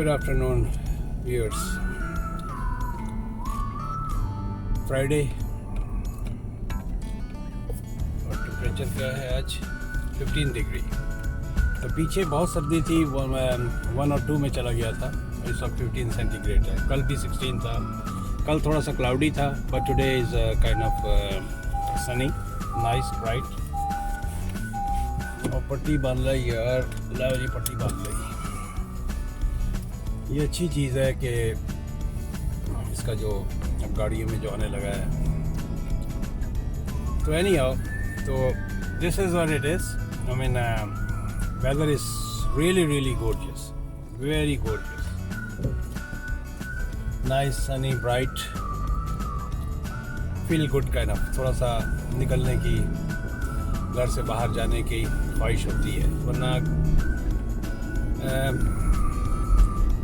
Good afternoon, viewers. Friday और temperature क्या है आज 15 डिग्री। तो पीछे बहुत सर्दी थी, 1 और 2 में चला गया था। इस वक्त 15 सेंटीग्रेड है। कल भी 16 था। कल थोड़ा सा क्लाउडी था, but today is kind of Sunny, nice, bright. और पट्टी बांध ली यार, लावरी पट्टी बांध ली। ये अच्छी चीज़ है कि इसका जो अब गाड़ियों में जो आने लगा है। तो एनीहाउ, तो this is what it is. I mean weather is really gorgeous, very gorgeous, nice, sunny, bright, feel good kind of। थोड़ा सा निकलने की, घर से बाहर जाने की ख्वाहिश होती है, वरना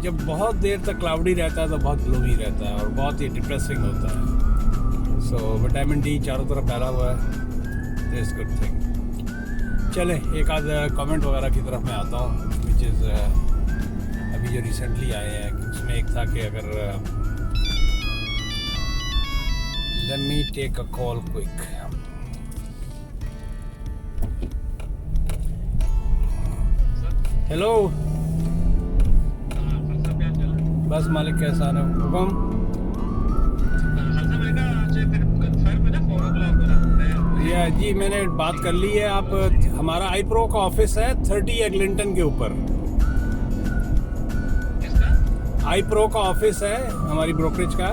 जब बहुत देर तक क्लाउडी रहता है तो बहुत ग्लोमी रहता है और बहुत ही डिप्रेसिंग होता है। सो विटामिन डी चारों तरफ फैला हुआ है, दिस गुड थिंग। चले एक आध कमेंट वगैरह की तरफ मैं आता हूँ, विच इज़ अभी जो रिसेंटली आए हैं। उसमें एक था कि अगर let me take a call quick. Hello, बस मालिक के एहसान है, हुक्म। या जी, मैंने बात कर ली है। आप, हमारा आई प्रो का ऑफिस है 30 एग्लिंटन के ऊपर। आई प्रो का ऑफिस है हमारी ब्रोकरेज का,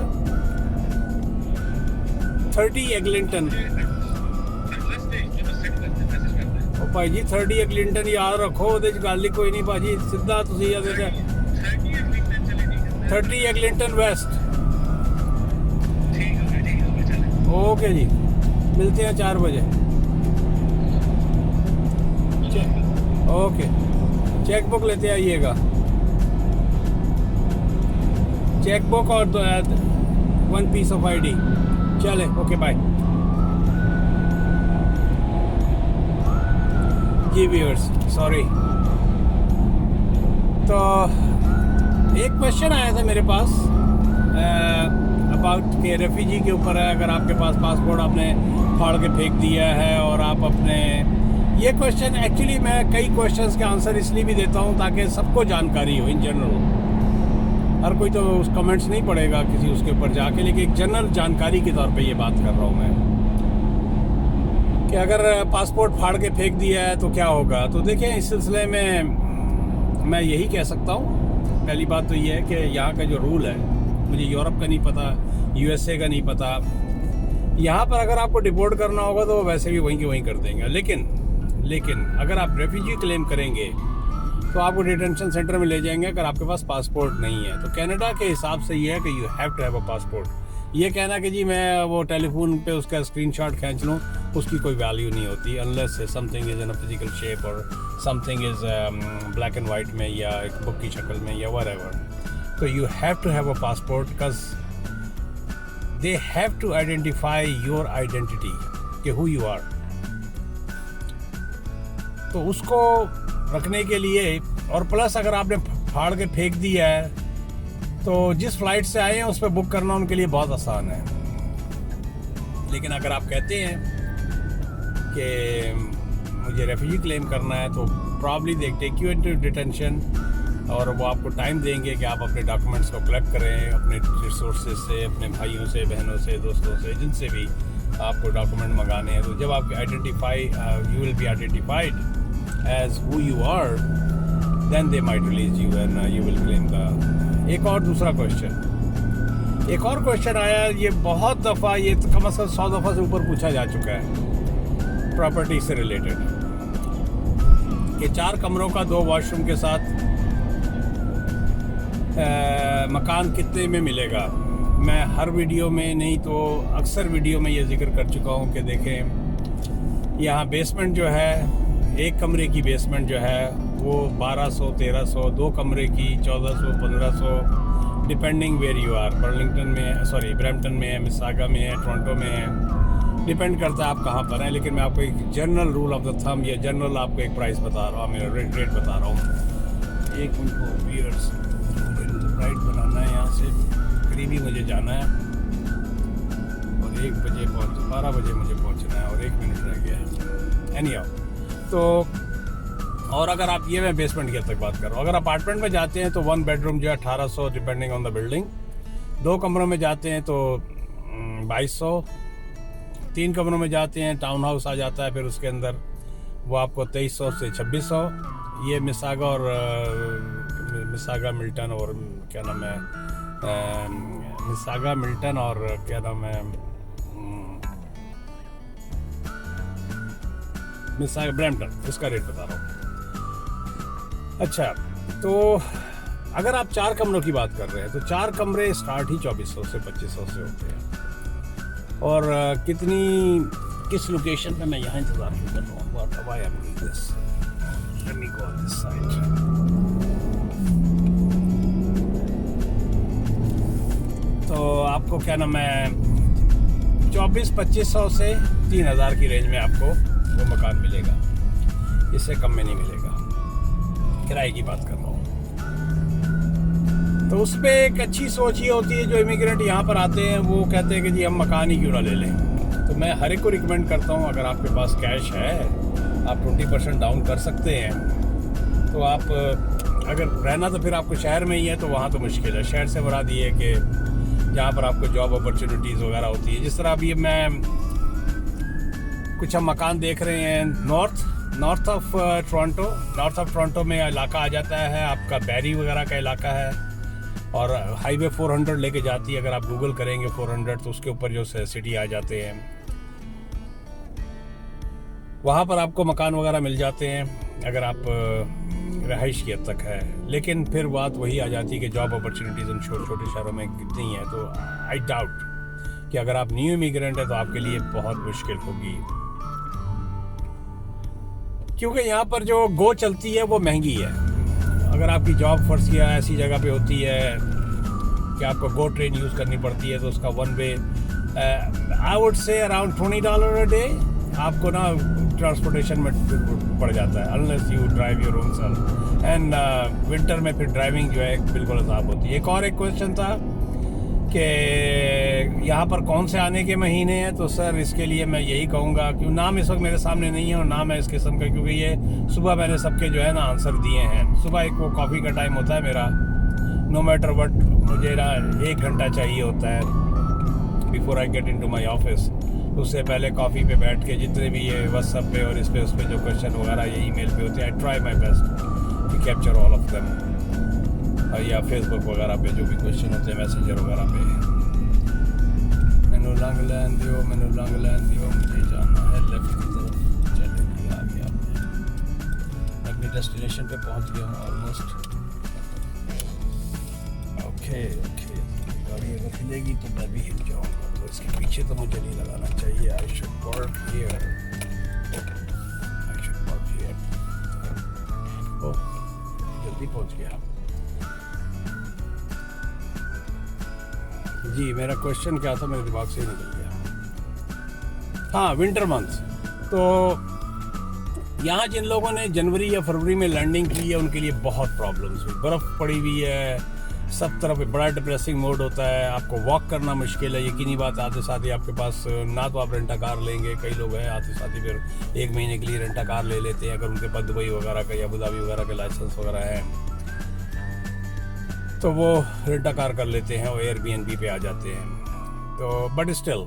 30 एग्लिंटन। ओ भाई जी, 30 एग्लिंटन याद रखो, ਉਹਦੇ 'ਚ ਗੱਲ ਹੀ ਕੋਈ नहीं भाजी। सीधा ਤੁਸੀਂ ਇਹਦੇ 'ਚ 30 एग्लिंटन वेस्ट। ओके जी, मिलते हैं 4 बजे। ओके, चेक बुक लेते आइएगा, चेक बुक और 1 पीस ऑफ ID। चले, ओके बाय जी व्यूअर्स, सॉरी। तो एक क्वेश्चन आया था मेरे पास अबाउट के रेफ्यूजी के ऊपर है। अगर आपके पास पासपोर्ट आपने फाड़ के फेंक दिया है और आप अपने, ये क्वेश्चन एक्चुअली मैं कई क्वेश्चंस के आंसर इसलिए भी देता हूँ ताकि सबको जानकारी हो इन जनरल। हर कोई तो उस कमेंट्स नहीं पढ़ेगा किसी उसके ऊपर जाके, लेकिन एक जनरल जानकारी के तौर पे ये बात कर रहा हूँ मैं कि अगर पासपोर्ट फाड़ के फेंक दिया है तो क्या होगा। तो देखें, इस सिलसिले में मैं यही कह सकता हूँ। पहली बात तो ये है कि यहाँ का जो रूल है, मुझे यूरोप का नहीं पता, USA का नहीं पता। यहाँ पर अगर आपको डिपोर्ट करना होगा तो वैसे भी वहीं के वहीं कर देंगे। लेकिन अगर आप रेफ्यूजी क्लेम करेंगे तो आपको डिटेंशन सेंटर में ले जाएंगे अगर आपके पास पासपोर्ट नहीं है। तो कनाडा के हिसाब से ये है कि you have to have a passport. ये कहना कि जी मैं वो टेलीफोन पे उसका स्क्रीनशॉट खींच लूँ, उसकी कोई वैल्यू नहीं होती unless something is in a physical shape और something is black and white में या एक बुक की शक्ल में या व्हाटएवर। तो you have to have a passport because they have to identify your identity कि हु यू आर। तो उसको रखने के लिए, और प्लस अगर आपने फाड़ के फेंक दिया है तो जिस फ्लाइट से आए हैं उस पर बुक करना उनके लिए बहुत आसान है। लेकिन अगर आप कहते हैं कि मुझे रेफ्यूजी क्लेम करना है तो probably they take you into detention और वो आपको टाइम देंगे कि आप अपने डॉक्यूमेंट्स को कलेक्ट करें अपने रिसोर्सेज से, अपने भाइयों से, बहनों से, दोस्तों से, जिनसे भी आपको डॉक्यूमेंट मंगाने हैं। तो जब आप identify, you will be identified as who you are, then they might release you and you will claim the. एक और दूसरा क्वेश्चन आया, ये बहुत दफ़ा, ये कम से कम 100 दफ़ा से ऊपर पूछा जा चुका है प्रॉपर्टी से रिलेटेड कि 4 कमरों का 2 वॉशरूम के साथ मकान कितने में मिलेगा। मैं हर वीडियो में नहीं तो अक्सर वीडियो में ये जिक्र कर चुका हूँ कि देखें, यहाँ बेसमेंट जो है, 1 कमरे की बेसमेंट जो है वो 1200, 1300, 2 कमरे की 1400, 1500, depending where you are. Brampton में है, मिसागा में है, टोरंटो में है, डिपेंड करता है आप कहाँ पर हैं। लेकिन मैं आपको एक general rule of the thumb या जनरल आपको एक प्राइस बता रहा हूँ, मैं रेट बता रहा हूँ। एक मिनट को व्यूअर्स जाना है और 12 बजे मुझे पहुंचना है और 1 मिनट रह गया है। एनी हाउ, तो और अगर आप ये मैं बेसमेंट की तक बात कर रहा हूँ, अगर अपार्टमेंट में जाते हैं तो 1 बेडरूम जो है 1800 डिपेंडिंग ऑन द बिल्डिंग, 2 कमरों में जाते हैं तो 2200, 3 कमरों में जाते हैं टाउन हाउस आ जाता है, फिर उसके अंदर वो आपको 2300 से 2600। ये मिसागा मिल्टन और क्या नाम है, मिसागा मिल्टन और क्या नाम है, मिसागा ब्रैम्पटन, इसका रेट बता रहा हूँ। अच्छा, तो अगर आप 4 कमरों की बात कर रहे हैं तो 4 कमरे स्टार्ट ही 2400 से 2500 से होते हैं। और किस लोकेशन पे मैं यहाँ इंतज़ार क्यों कर रहा हूँ? Why I'm doing this? Let me go on this side. तो आपको क्या नाम है, 2400-2500 से 3000 की रेंज में आपको वो मकान मिलेगा, इससे कम में नहीं मिलेगा। किराए की बात कर रहा हूँ। तो उस पर एक अच्छी सोच ये होती है, जो इमिग्रेंट यहाँ पर आते हैं वो कहते हैं कि जी हम मकान ही क्यों ना ले लें। तो मैं हर एक को रिकमेंड करता हूँ, अगर आपके पास कैश है आप 20% डाउन कर सकते हैं। तो आप अगर रहना तो फिर आपको शहर में ही है, तो वहाँ तो मुश्किल है। शहर से मुराद ये है कि जहाँ पर आपको जॉब अपॉर्चुनिटीज़ वगैरह होती है। जिस तरह अभी मैं कुछ हम मकान देख रहे हैं नॉर्थ ऑफ टोरंटो में इलाका आ जाता है आपका, बैरी वगैरह का इलाका है, और हाईवे 400 लेके जाती है। अगर आप गूगल करेंगे 400 तो उसके ऊपर जो सिटी आ जाते हैं, वहाँ पर आपको मकान वगैरह मिल जाते हैं अगर आप रहाइश की हद तक है। लेकिन फिर बात वही आ जाती है कि जॉब अपॉर्चुनिटीज़ उन छोटे शहरों में कितनी है। तो आई डाउट कि अगर आप न्यू इमिग्रेंट है तो आपके लिए बहुत मुश्किल होगी, क्योंकि यहाँ पर जो गो चलती है वो महंगी है। अगर आपकी जॉब फर्स्ट या ऐसी जगह पे होती है कि आपको गो ट्रेन यूज़ करनी पड़ती है, तो उसका 1 way I would say around $20 a day आपको ना ट्रांसपोर्टेशन में पड़ जाता है, unless you drive your own self. And winter में फिर ड्राइविंग जो है बिल्कुल अजाब होती है। एक और क्वेश्चन था कि यहाँ पर कौन से आने के महीने हैं, तो सर इसके लिए मैं यही कहूँगा कि नाम इस वक्त मेरे सामने नहीं है और नाम है इस किस्म का, क्योंकि ये सुबह मैंने सबके जो है ना आंसर दिए हैं। सुबह एक वो कॉफ़ी का टाइम होता है मेरा, नो मैटर वट, मुझे ना 1 घंटा चाहिए होता है before I get into my office. उससे पहले कॉफ़ी पे बैठ के जितने भी ये व्हाट्सएप पे और इस पे उस पे जो क्वेश्चन वगैरह ये ईमेल पे होते हैं, I try my best to capture all of them, या फेसबुक वगैरह पे जो भी क्वेश्चन होते हैं मैसेंजर वगैरह पे। मैनू लंग लैन दियो, मुझे जाना है लेफ्ट की तरफ। चले आ गया, मैं अपनी डेस्टिनेशन पे पहुंच गया हूँ ऑलमोस्ट। ओके, गाड़ी अगर हिलेगी तो मैं भी हिल जाऊँगा, तो इसके पीछे तो मुझे नहीं लगाना चाहिए। I should park here. Oh, जल्दी पहुंच गया। जी, मेरा क्वेश्चन क्या था, मेरे दिमाग से ही निकल गया। हाँ, विंटर मंथ। तो यहाँ जिन लोगों ने जनवरी या फरवरी में लैंडिंग की है उनके लिए बहुत प्रॉब्लम्स हुई। बर्फ़ पड़ी हुई है, सब तरफ बड़ा डिप्रेसिंग मोड होता है, आपको वॉक करना मुश्किल है। यकीनी बात, आते साथ ही आपके पास ना तो आप रेंटा कार लेंगे, कई लोग हैं आते साथ ही फिर 1 महीने के लिए रेंटा कार ले लेते हैं, अगर उनके पास दुबई वगैरह का या अबू धाबी वगैरह के लाइसेंस वगैरह है तो वो रेंटा कार कर लेते हैं और एयरबीएनबी पे आ जाते हैं। तो but still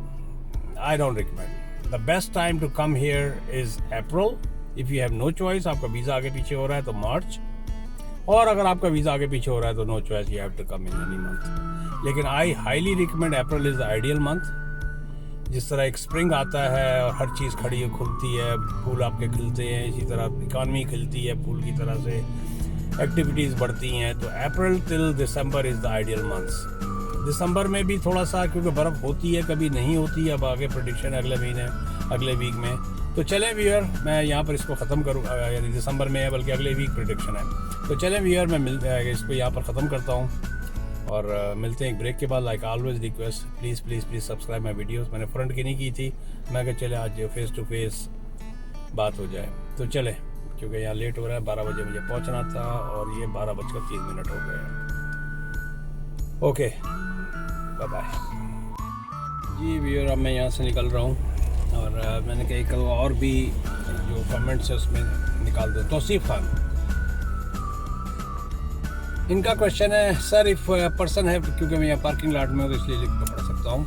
I don't recommend. The best time to come here is April. If you have no choice, आपका वीज़ा आगे पीछे हो रहा है तो मार्च, और अगर आपका वीज़ा आगे पीछे हो रहा है तो no choice, you have to come in any month. लेकिन I highly recommend April is the ideal month. जिस तरह एक स्प्रिंग आता है और हर चीज़ खड़ी खुलती है, फूल आपके खिलते हैं, इसी तरह इकॉनमी खिलती है फूल की तरह से, एक्टिविटीज़ बढ़ती हैं। तो April till December is the ideal months. दिसंबर में भी थोड़ा सा क्योंकि बर्फ़ होती है, कभी नहीं होती है, अब आगे प्रेडिक्शन है अगले महीने, अगले वीक में। तो चलें व्यूअर, मैं यहाँ पर इसको ख़त्म करूँगा, यानी दिसंबर में है बल्कि अगले वीक प्रेडिक्शन है। तो चलें व्यूअर, मैं इसको यहाँ पर ख़त्म करता हूँ और मिलते हैं एक ब्रेक के बाद। Like always request, please subscribe my videos. मैंने फ्रंट की नहीं की थी, मैं कहा चले आज फेस टू फेस बात हो जाए। तो चले, क्योंकि यहाँ लेट हो रहा है, 12 बजे मुझे पहुँचना था और ये 12:03 हो गए हैं। Okay, bye bye. जी व्यूअर, अब मैं यहाँ से निकल रहा हूँ और मैंने कहा एक और भी जो कमेंट्स है उसमें निकाल दो। तौसीफ खान, इनका क्वेश्चन है सर इफ़ पर्सन है, क्योंकि मैं यहाँ पार्किंग लॉट में हूँ तो इसलिए लिख कर पढ़ सकता हूँ।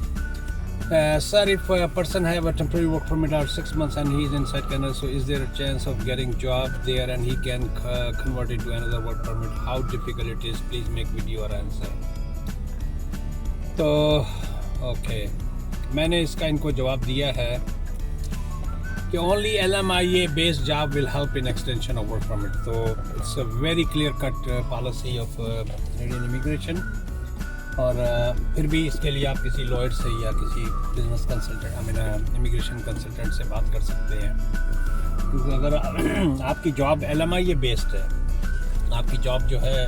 Sir, if a person have a temporary work permit or 6 months and he is inside Canada, so is there a chance of getting job there and he can convert it to another work permit? How difficult it is? Please make video or answer. तो okay, मैंने इसका इनको जवाब दिया है कि only LMIA based job will help in extension of work permit. तो it's a very clear cut policy of Canadian immigration. और फिर भी इसके लिए आप किसी लॉयर से या किसी बिजनेस कंसल्टेंट इमिग्रेशन कंसल्टेंट से बात कर सकते हैं, क्योंकि अगर आपकी जॉब LMIA बेस्ड है, आपकी जॉब जो है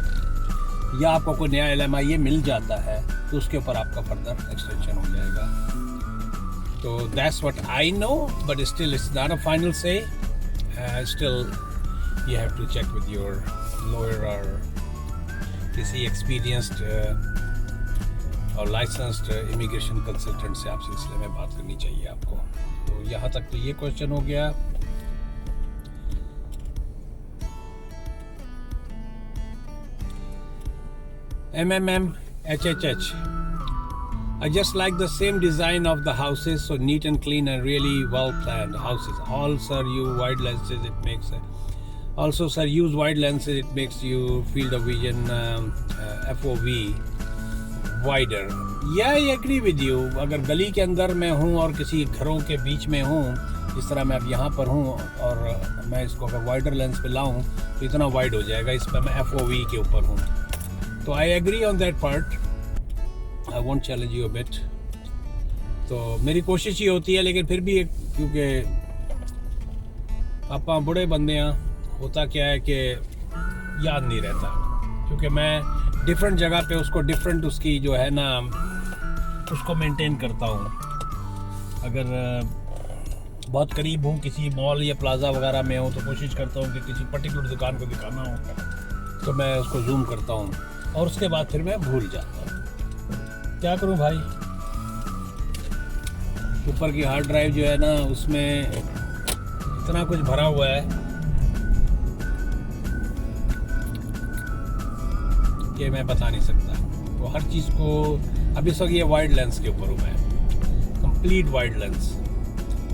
या आपको कोई नया LMIA मिल जाता है तो उसके ऊपर आपका फर्दर एक्सटेंशन हो जाएगा। तो that's what I know, but still it's not a final say, still you have to check with your lawyer और किसी एक्सपीरियंस्ड और लाइसेंस्ड इमिग्रेशन कंसल्टेंट से आप सिलसिले में बात करनी चाहिए आपको। तो यहाँ तक तो ये क्वेश्चन हो गया। HHH, I just like the same design of the houses, so neat and clean and really well planned houses. All sir, use wide lenses, it makes also sir use wide lenses, it makes you field of vision FOV wider. या I agree with you, अगर गली के अंदर मैं हूँ और किसी घरों के बीच में हूँ, जिस तरह मैं अब यहाँ पर हूँ और मैं इसको अगर वाइडर लेंस पे लाऊँ तो इतना वाइड हो जाएगा, इस पर मैं FOV के ऊपर हूँ। तो I agree on that part, I won't challenge you a bit. तो मेरी कोशिश ही होती है, लेकिन फिर भी क्योंकि आप बूढ़े बंदे हैं, होता क्या है कि याद नहीं रहता, क्योंकि मैं डिफरेंट जगह पे उसको डिफरेंट उसकी जो है ना उसको मेंटेन करता हूँ। अगर बहुत करीब हूँ किसी मॉल या प्लाजा वगैरह में हूँ तो कोशिश करता हूँ कि किसी पर्टिकुलर दुकान को दिखाना हो तो मैं उसको जूम करता हूँ और उसके बाद फिर मैं भूल जाता हूँ। क्या करूँ भाई, ऊपर की हार्ड ड्राइव जो है ना उसमें इतना कुछ भरा हुआ है कि मैं बता नहीं सकता। तो हर चीज़ को अभी इस वक्त ये वाइड लेंस के ऊपर हूँ मैं, कंप्लीट वाइड लेंस,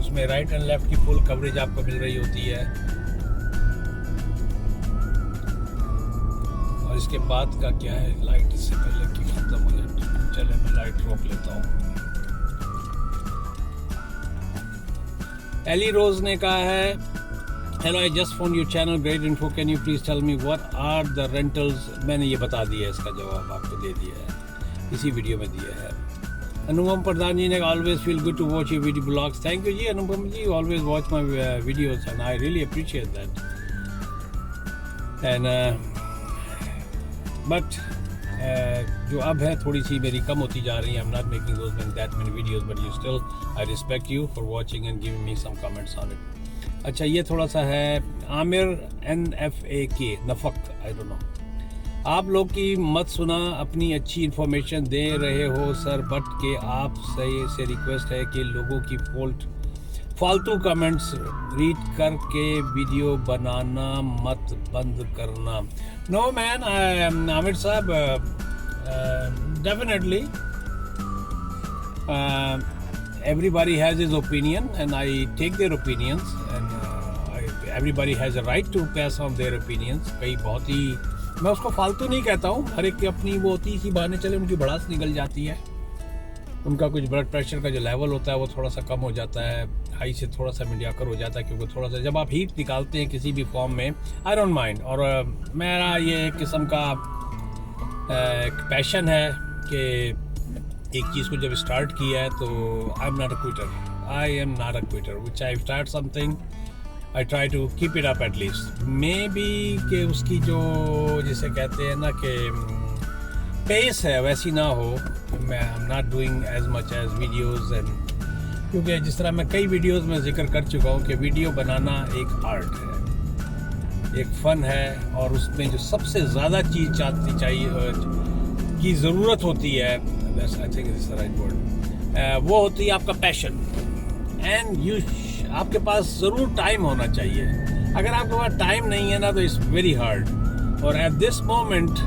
उसमें राइट एंड लेफ्ट की फुल कवरेज आपको मिल रही होती है। और इसके बाद का क्या है, लाइट इससे पहले कि खत्म हो जाए, चले मैं लाइट रोक लेता हूँ। एली रोज ने कहा है, hello I just found your channel, great info, can you please tell me what are the rentals. मैंने ये बता दिया है, इसका जवाब आपको दे दिया है, इसी वीडियो में दिया है। अनुपम प्रधान जी ने always feel good to watch your video blogs. Thank you ji Anupam ji, always watch my videos and I really appreciate that. And but जो अब है थोड़ी सी मेरी कम होती जा रही है, I am not making those that many videos, but you still I respect you for watching and giving me some comments on it. अच्छा, ये थोड़ा सा है आमिर NFAK नफक, आई डोंट नो, आप लोग की मत सुना, अपनी अच्छी इन्फॉर्मेशन दे रहे हो सर, बट के आप से रिक्वेस्ट है कि लोगों की फालतू कमेंट्स रीड करके वीडियो बनाना मत बंद करना। नो मैन आमिर साहब, definitely everybody has his opinion and I take their opinions and everybody has a right to pass on their opinions। कई बहुत ही, मैं उसको फालतू नहीं कहता हूँ, हर एक की अपनी वो होती सी बहाने चले उनकी भड़ास निकल जाती है, उनका कुछ ब्लड प्रेशर का जो लेवल होता है वो थोड़ा सा कम हो जाता है, हाई से थोड़ा सा मीडियाकर हो जाता है, क्योंकि थोड़ा सा जब आप हीट निकालते हैं किसी भी फॉर्म में, आई डोंट माइंड। और मेरा ये एक किस्म का एक पैशन है कि एक चीज़ को जब स्टार्ट किया है तो I am not a quitter, which I start something I try to keep it up at least, maybe कि उसकी जो जिसे कहते हैं ना कि पेस है वैसी ना हो, मैं I am not doing as much as videos and, क्योंकि जिस तरह मैं कई वीडियोज़ में जिक्र कर चुका हूँ कि वीडियो बनाना एक आर्ट है, एक फ़न है, और उसमें जो सबसे ज़्यादा चीज़ चाहिए की ज़रूरत होती है that's I think it's the right word, वो होती है आपका पैशन। एंड आपके पास ज़रूर टाइम होना चाहिए। अगर आपके पास टाइम नहीं है ना तो इट्स वेरी हार्ड। और एट दिस मोमेंट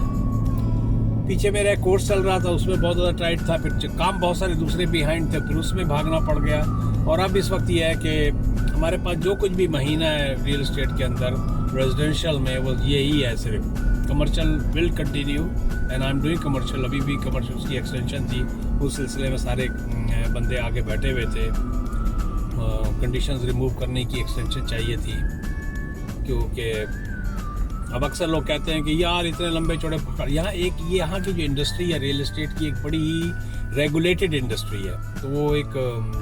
पीछे मेरा एक कोर्स चल रहा था, उसमें बहुत ज़्यादा टाइट था, फिर काम बहुत सारे दूसरे बिहाइंड थे, फिर उसमें भागना पड़ गया। और अब इस वक्त ये है कि हमारे पास जो कुछ भी महीना है रियल एस्टेट के अंदर रेजिडेंशियल में, वो यही है सिर्फ। Commercial will continue and I am doing commercial. अभी भी कमर्शियल उसकी एक्सटेंशन थी, उस सिलसिले में सारे बंदे आगे बैठे हुए थे। कंडीशंस रिमूव करने की एक्सटेंशन चाहिए थी, क्योंकि अब अक्सर लोग कहते हैं कि यार इतने लंबे चौड़े यहाँ की जो इंडस्ट्री है रियल एस्टेट की, एक बड़ी ही रेगुलेटेड इंडस्ट्री है। तो वो एक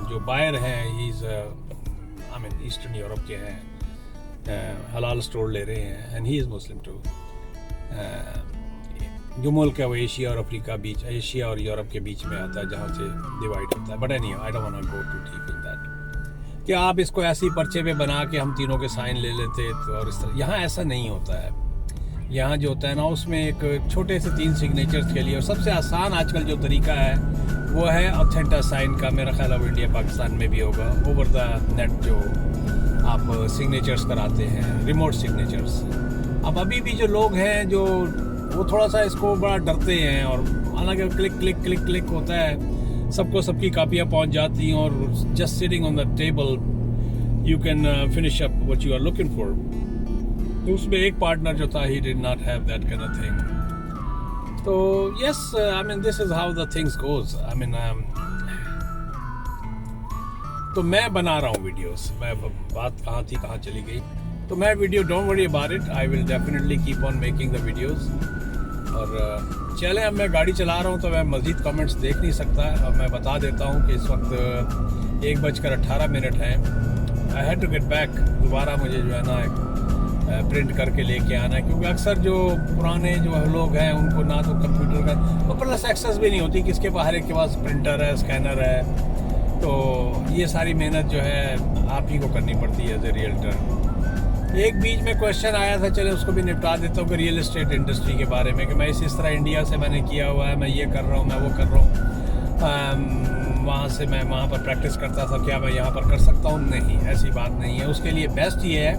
जो बायर हैं, is I mean eastern Europe के हैं, हलाल स्टोर ले रहे हैं, and he is Muslim too. जो मुल्क है वो एशिया और अफ्रीका बीच, एशिया और यूरोप के बीच में आता है, जहाँ से डिवाइड होता है। But any I don't want to go too deep in that, कि आप इसको ऐसी पर्चे पे बना के हम तीनों के साइन ले लेते तो, और इस तरह यहाँ ऐसा नहीं होता है। यहाँ जो होता है ना, उसमें एक छोटे से 3 सिग्नेचर्स के लिए, और सबसे आसान आजकल जो तरीका है वो है ऑथेंटा साइन का। मेरा ख्याल है इंडिया पाकिस्तान में भी होगा, ओवर द नेट जो आप सिग्नेचर्स कराते हैं, रिमोट सिग्नेचर्स। अब अभी भी जो लोग हैं जो वो थोड़ा सा इसको बड़ा डरते हैं, और हालांकि क्लिक क्लिक क्लिक क्लिक होता है, सबको सबकी कापियाँ पहुंच जाती हैं, और just sitting on the table you can finish up what you are looking for. तो उसमें एक पार्टनर जो था, he did not have that kind of thing. तो yes, I mean this is how the things goes. I mean तो मैं बना रहा हूँ वीडियोस, मैं बात कहाँ थी कहाँ चली गई। तो मैं video, don't worry about it, I will definitely keep on making the videos. और चले, अब मैं गाड़ी चला रहा हूँ तो मैं मज़ीद कमेंट्स देख नहीं सकता। अब मैं बता देता हूँ कि इस वक्त 1:18 है। I had to get back, दोबारा मुझे जो है ना प्रिंट करके लेके आना है, क्योंकि अक्सर जो पुराने जो लोग हैं उनको ना तो कंप्यूटर का तो प्लस एक्सेस भी नहीं होती, किसके बाहर एक के पास प्रिंटर है, स्कैनर है। तो ये सारी मेहनत जो है आप ही को करनी पड़ती है एज ए रियल्टर। एक बीच में क्वेश्चन आया था, चले उसको भी निपटा देता हूँ, कि रियल एस्टेट इंडस्ट्री के बारे में, कि मैं इस तरह इंडिया से मैंने किया हुआ है, मैं ये कर रहा हूँ, मैं वो कर रहा हूँ, वहाँ से मैं वहाँ पर प्रैक्टिस करता था, क्या मैं यहाँ पर कर सकता हूँ? नहीं, ऐसी बात नहीं है। उसके लिए बेस्ट ये है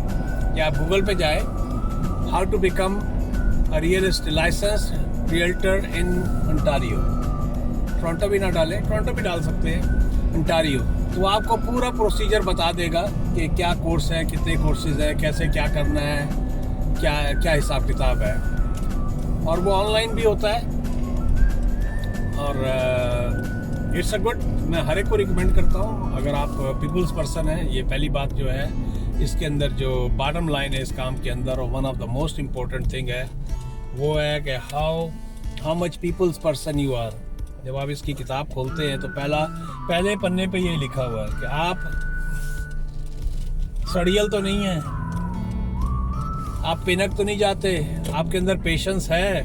कि आप गूगल पे जाए, how to become a real estate licensed realtor in Ontario. Toronto भी ना डालें, टोरंटो भी डाल सकते हैं, ओंटारियो। तो आपको पूरा प्रोसीजर बता देगा कि क्या कोर्स है, कितने कोर्सेज है, कैसे क्या करना है, क्या क्या हिसाब किताब है। और वो ऑनलाइन भी होता है, और इट्स अ गुड। मैं हर एक को रिकमेंड करता हूँ, अगर आप पीपल्स पर्सन हैं। ये पहली बात जो है इसके अंदर, जो बॉटम लाइन है इस काम के अंदर, और one of the most important thing है वो है कि how much peoples person you are. जब आप इसकी किताब खोलते हैं तो पहले पन्ने पे ये लिखा हुआ है कि आप सड़ियल तो नहीं है, आप पिनक तो नहीं जाते, आपके अंदर पेशेंस है।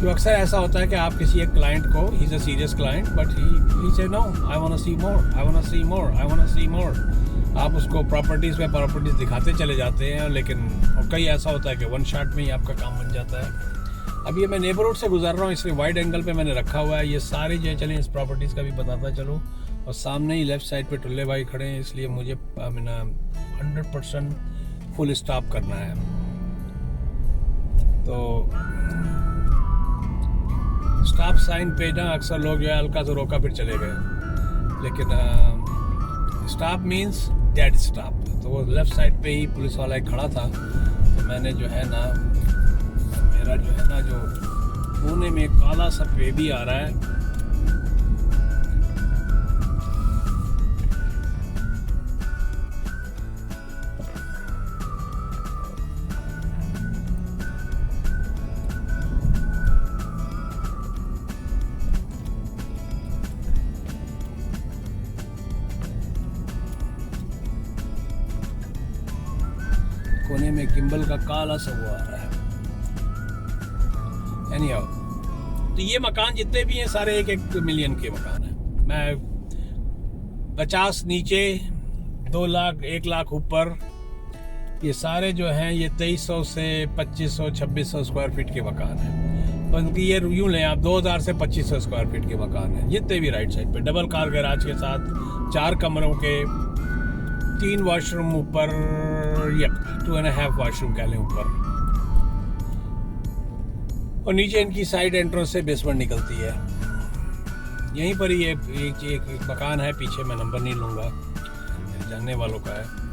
तो अक्सर ऐसा होता है कि आप किसी एक क्लाइंट को, he is a serious client, but he say no, I want to see more, I want to see more, I want to see more. आप उसको प्रॉपर्टीज़ पे प्रॉपर्टीज़ दिखाते चले जाते हैं, लेकिन और कई ऐसा होता है कि वन शॉट में ही आपका काम बन जाता है। अब ये मैं नेबरहुड से गुजर रहा हूँ, इसलिए वाइड एंगल पे मैंने रखा हुआ है। ये सारे जो है, चलें इस प्रॉपर्टीज़ का भी बताता चलो। और सामने ही लेफ़्ट साइड पे टुल्ले भाई खड़े हैं, इसलिए मुझे 100% फुल स्टॉप करना है। तो स्टॉप साइन पे ना अक्सर लोग जो है हल्का से रोका फिर चले गए, लेकिन स्टॉप मीन्स डेड स्टॉप। तो वो लेफ़्ट साइड पे ही पुलिस वाला एक खड़ा था, तो मैंने जो है ना, मेरा जो है ना, जो कोने में काला सा बेबी आ रहा है, कोने में गिम्बल का काला सा वो आ रहा है। Anyhow, तो ये मकान जितने भी हैं सारे 1-1 मिलियन के मकान हैं। मैं 50 नीचे, 2 लाख, 1 लाख ऊपर, ये सारे जो हैं ये 2300 से 2500 2600 स्क्वायर फीट के मकान हैं। उनकी ये यूँ लें आप 2000 से 2500 स्क्वायर फीट के मकान हैं जितने भी राइट साइड पे, डबल कार गैराज के साथ, 4 कमरों के, 3 वॉशरूम ऊपर, 2.5 वॉशरूम कह लें ऊपर, और नीचे इनकी साइड एंट्रेंस से बेसमेंट निकलती है। यहीं पर ही एक मकान है पीछे, मैं नंबर नहीं लूँगा, जानने वालों का है।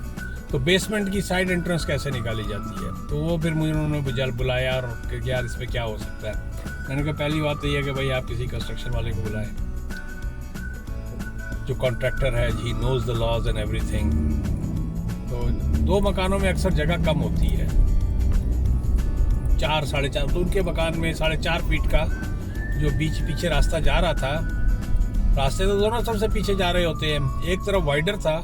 तो बेसमेंट की साइड एंट्रेंस कैसे निकाली जाती है, तो वो फिर मुझे उन्होंने बुलाया और कि यार इसमें क्या हो सकता है। मैंने कहा पहली बात तो ये है कि भाई आप किसी कंस्ट्रक्शन वाले को बुलाएं, जो कॉन्ट्रैक्टर है, he knows the laws and everything. तो 2 मकानों में अक्सर जगह कम होती है, 4 साढ़े 4, तो उनके मकान में 4.5 फीट का जो पीछे रास्ता जा रहा था, रास्ते तो दोनों सबसे पीछे जा रहे होते हैं, एक तरफ वाइडर था,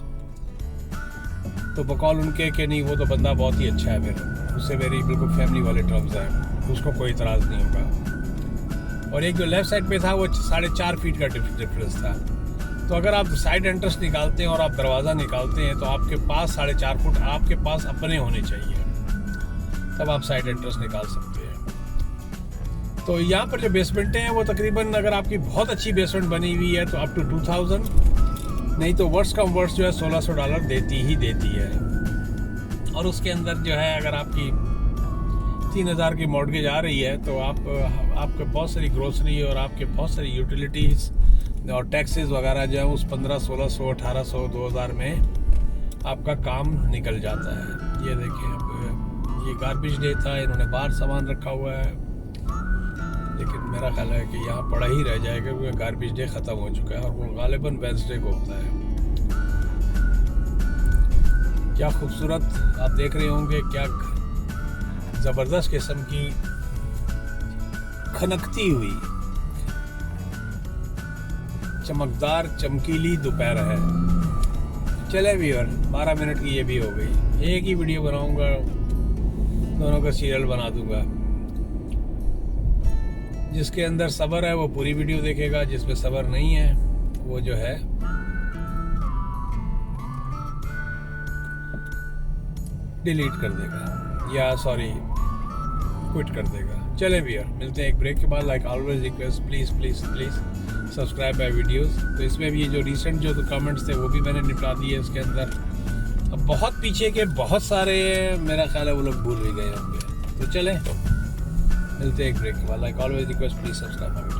तो बकौल उनके कि नहीं वो तो बंदा बहुत ही अच्छा है, फिर उससे मेरी बिल्कुल फैमिली वाले टर्म्स हैं, उसको कोई इतराज़ नहीं होगा। और एक जो लेफ़्ट साइड पे था वो 4.5 फीट का डिफरेंस था। तो अगर आप साइड एंट्रेंस निकालते हैं और आप दरवाज़ा निकालते हैं तो आपके पास 4.5 फुट आपके पास अपने होने चाहिए, तब आप साइड एंट्रेंस निकाल सकते हैं। तो यहाँ पर जो बेसमेंटें हैं वो तकरीबन, अगर आपकी बहुत अच्छी बेसमेंट बनी हुई है तो अप टू 2000, नहीं तो वर्स्ट कम वर्स्ट जो है $1600 देती ही देती है। और उसके अंदर जो है अगर आपकी 3000 की मॉर्गेज आ रही है तो आपके बहुत सारी ग्रोसरी और आपके बहुत सारी यूटिलिटीज़ और टैक्सेस वगैरह जो है उस 1500, 1600, 1800, 2000 में आपका काम निकल जाता है। ये देखें, अब ये गार्बेज डे था, इन्होंने बाहर सामान रखा हुआ है, लेकिन मेरा ख्याल है कि यहाँ पड़ा ही रह जाएगा क्योंकि गार्बेज डे ख़त्म हो चुका है और वो गालिबन वेडनेसडे को होता है। क्या खूबसूरत आप देख रहे होंगे, क्या ज़बरदस्त किस्म की खनकती हुई चमकदार चमकीली दोपहर है। चले भी, और 12 मिनट की ये भी हो गई। एक ही वीडियो बनाऊंगा, दोनों का सीरियल बना दूंगा। जिसके अंदर सब्र है वो पूरी वीडियो देखेगा, जिसमें सब्र नहीं है वो जो है डिलीट कर देगा या क्विट कर देगा। चले भी, मिलते हैं एक ब्रेक के बाद। Like always request, please please please subscribe my videos. तो इसमें भी ये जो रिसेंट जो कमेंट्स थे वो भी मैंने निपटा दिए इसके अंदर। अब बहुत पीछे के बहुत सारे मेरा ख्याल है वो लोग भूल भी गए होंगे। तो चलें, मिलते हैं एक ब्रेक के बाद। Like always request, please subscribe my video.